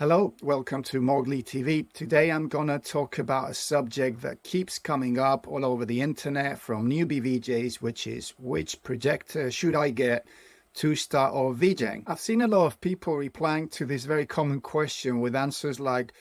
Hello, welcome to Mowgli TV. Today I'm gonna talk about a subject that keeps coming up all over the internet from newbie VJs, which is which projector should I get to start off VJing? I've seen a lot of people replying to this very common question with answers like,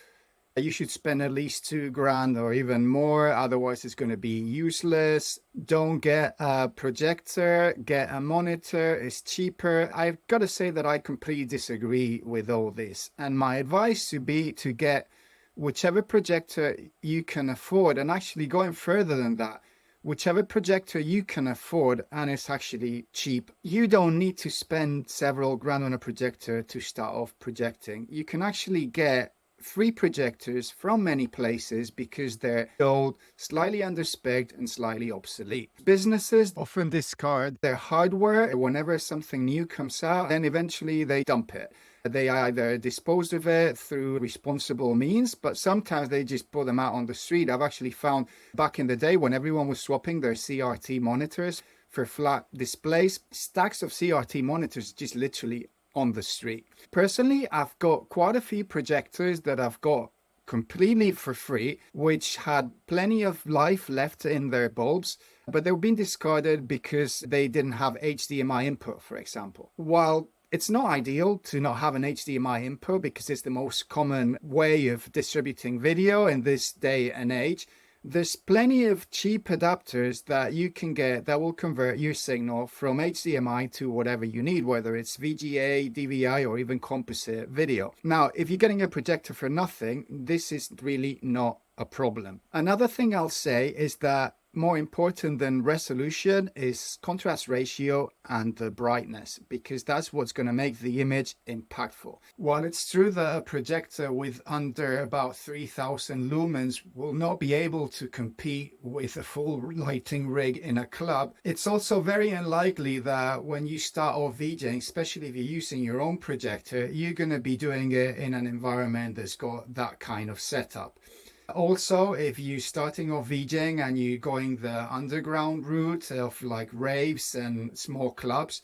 you should spend at least $2,000 or even more, otherwise it's going to be useless. Don't get a projector, get a monitor, it's cheaper. I've got to say that I completely disagree with all this. And my advice would be to get whichever projector you can afford, and actually going further than that, whichever projector you can afford and it's actually cheap. You don't need to spend several grand on a projector to start off projecting. You can actually get free projectors from many places because they're old, slightly underspec and slightly obsolete. Businesses often discard their hardware whenever something new comes out, and eventually they dump it. They either dispose of it through responsible means, but sometimes they just put them out on the street. I've actually found back in the day when everyone was swapping their CRT monitors for flat displays, stacks of CRT monitors just literally on the street. Personally, I've got quite a few projectors that I've got completely for free, which had plenty of life left in their bulbs, but they've been discarded because they didn't have HDMI input, for example. While it's not ideal to not have an HDMI input because it's the most common way of distributing video in this day and age, there's plenty of cheap adapters that you can get that will convert your signal from HDMI to whatever you need, whether it's VGA, DVI, or even composite video. Now, if you're getting a projector for nothing, this is really not a problem. Another thing I'll say is that more important than resolution is contrast ratio and the brightness, because that's what's going to make the image impactful. While it's true that a projector with under about 3000 lumens will not be able to compete with a full lighting rig in a club, it's also very unlikely that when you start off VJing, especially if you're using your own projector, you're going to be doing it in an environment that's got that kind of setup. Also, if you're starting off VJing and you're going the underground route of like raves and small clubs,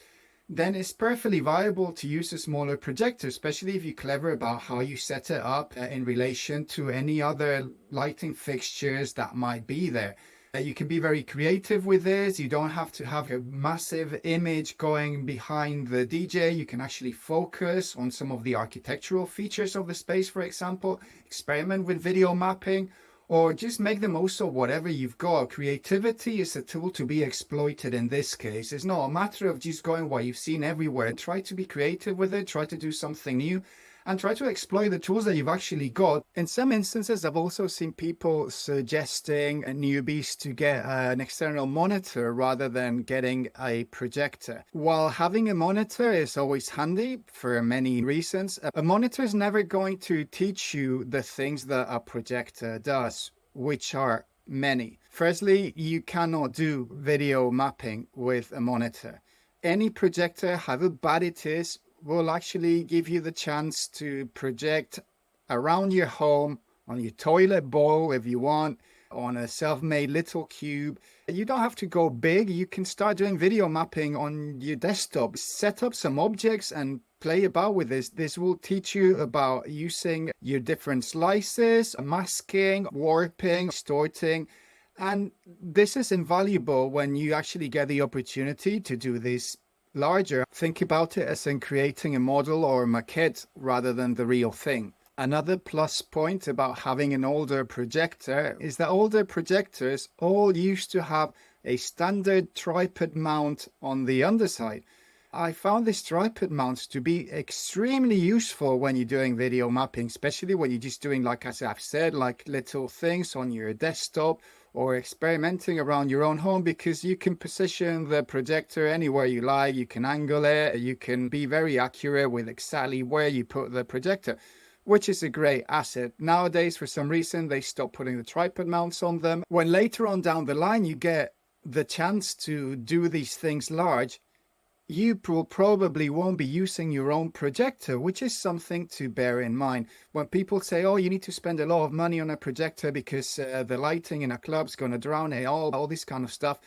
then it's perfectly viable to use a smaller projector, especially if you're clever about how you set it up in relation to any other lighting fixtures that might be there. You can be very creative with this. You don't have to have a massive image going behind the DJ. You can actually focus on some of the architectural features of the space, for example, experiment with video mapping, or just make the most of whatever you've got. Creativity is a tool to be exploited in this case. It's not a matter of just going what you've seen everywhere. Try to be creative with it, try to do something new, and try to exploit the tools that you've actually got. In some instances, I've also seen people suggesting newbies to get an external monitor rather than getting a projector. While having a monitor is always handy for many reasons, a monitor is never going to teach you the things that a projector does, which are many. Firstly, you cannot do video mapping with a monitor. Any projector, however bad it is, will actually give you the chance to project around your home, on your toilet bowl if you want, on a self-made little cube. You don't have to go big. You can start doing video mapping on your desktop. Set up some objects and play about with this. This will teach you about using your different slices, masking, warping, distorting. And this is invaluable when you actually get the opportunity to do this larger. Think about it as in creating a model or a maquette rather than the real thing. Another plus point about having an older projector is that older projectors all used to have a standard tripod mount on the underside. I found this tripod mount to be extremely useful when you're doing video mapping, especially when you're just doing, like as I've said, like little things on your desktop or experimenting around your own home, because you can position the projector anywhere you like, you can angle it, you can be very accurate with exactly where you put the projector, which is a great asset. Nowadays, for some reason, they stopped putting the tripod mounts on them. When later on down the line, you get the chance to do these things large, you probably won't be using your own projector, which is something to bear in mind. When people say, oh, you need to spend a lot of money on a projector because the lighting in a club's going to drown it, all this kind of stuff.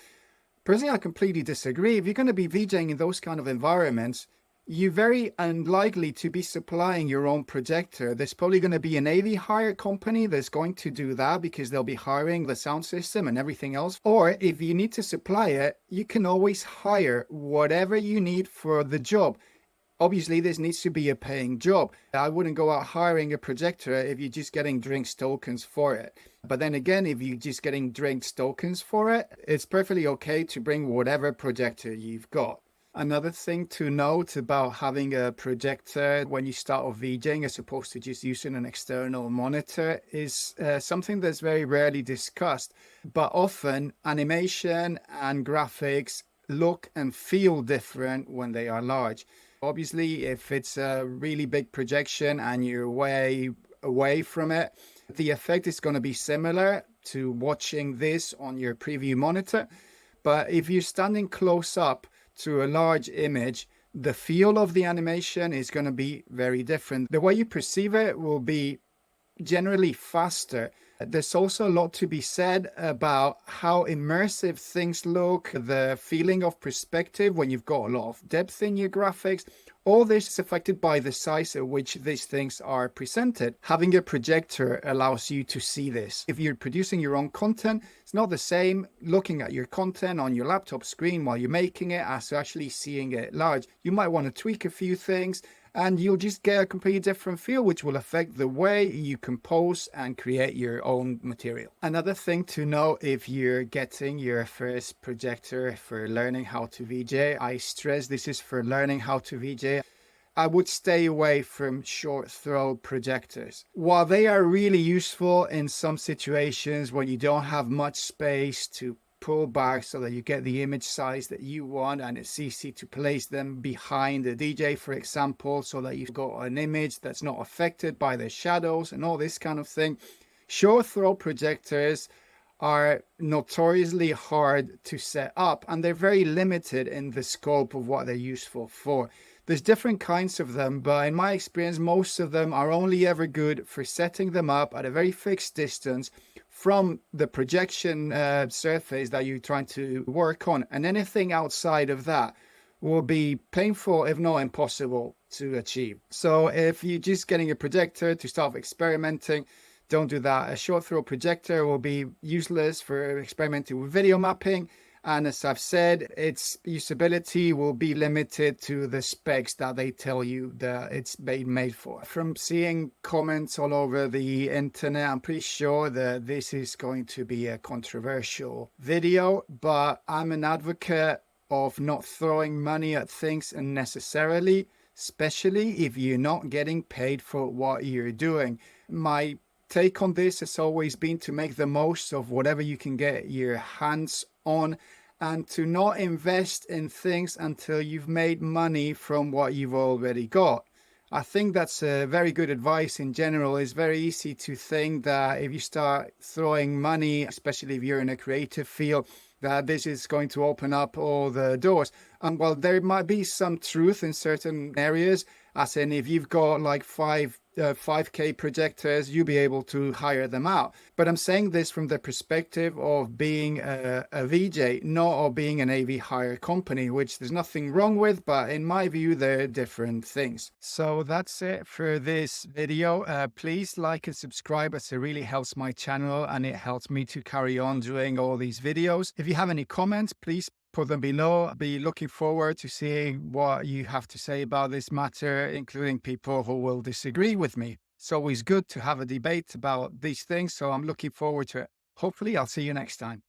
Personally, I completely disagree. If you're going to be VJing in those kind of environments, you're very unlikely to be supplying your own projector. There's probably going to be an AV hire company that's going to do that because they'll be hiring the sound system and everything else. Or if you need to supply it, you can always hire whatever you need for the job. Obviously, this needs to be a paying job. I wouldn't go out hiring a projector if you're just getting drinks tokens for it. But then again, if you're just getting drinks tokens for it, it's perfectly okay to bring whatever projector you've got. Another thing to note about having a projector when you start off VJing as opposed to just using an external monitor is something that's very rarely discussed, but often animation and graphics look and feel different when they are large. Obviously, if it's a really big projection and you're way away from it, the effect is going to be similar to watching this on your preview monitor. But if you're standing close up to a large image, the feel of the animation is going to be very different. The way you perceive it will be generally faster. There's also a lot to be said about how immersive things look, the feeling of perspective when you've got a lot of depth in your graphics. All this is affected by the size at which these things are presented. Having a projector allows you to see this. If you're producing your own content, it's not the same looking at your content on your laptop screen while you're making it as actually seeing it large. You might want to tweak a few things, and you'll just get a completely different feel, which will affect the way you compose and create your own material. Another thing to know if you're getting your first projector for learning how to VJ, I stress this is for learning how to VJ, I would stay away from short throw projectors. While they are really useful in some situations when you don't have much space to pull back so that you get the image size that you want, and it's easy to place them behind the DJ, for example, so that you've got an image that's not affected by the shadows and all this kind of thing. Short throw projectors are notoriously hard to set up, and they're very limited in the scope of what they're useful for. There's different kinds of them, but in my experience, most of them are only ever good for setting them up at a very fixed distance from the projection surface that you're trying to work on. And anything outside of that will be painful, if not impossible, to achieve. So if you're just getting a projector to start experimenting, don't do that. A short throw projector will be useless for experimenting with video mapping. And as I've said, its usability will be limited to the specs that they tell you that it's been made for. From seeing comments all over the internet, I'm pretty sure that this is going to be a controversial video, but I'm an advocate of not throwing money at things unnecessarily, especially if you're not getting paid for what you're doing. My take on this has always been to make the most of whatever you can get your hands on, and to not invest in things until you've made money from what you've already got. I think that's a very good advice in general. It's very easy to think that if you start throwing money, especially if you're in a creative field, that this is going to open up all the doors. And while there might be some truth in certain areas, as in if you've got like 5K projectors, you'll be able to hire them out. But I'm saying this from the perspective of being a VJ, not of being an AV hire company, which there's nothing wrong with, but in my view, they're different things. So that's it for this video. Please like and subscribe, as it really helps my channel and it helps me to carry on doing all these videos. If you have any comments, please put them below. I'll be looking forward to seeing what you have to say about this matter, including people who will disagree with me. It's always good to have a debate about these things, so I'm looking forward to it. Hopefully, I'll see you next time.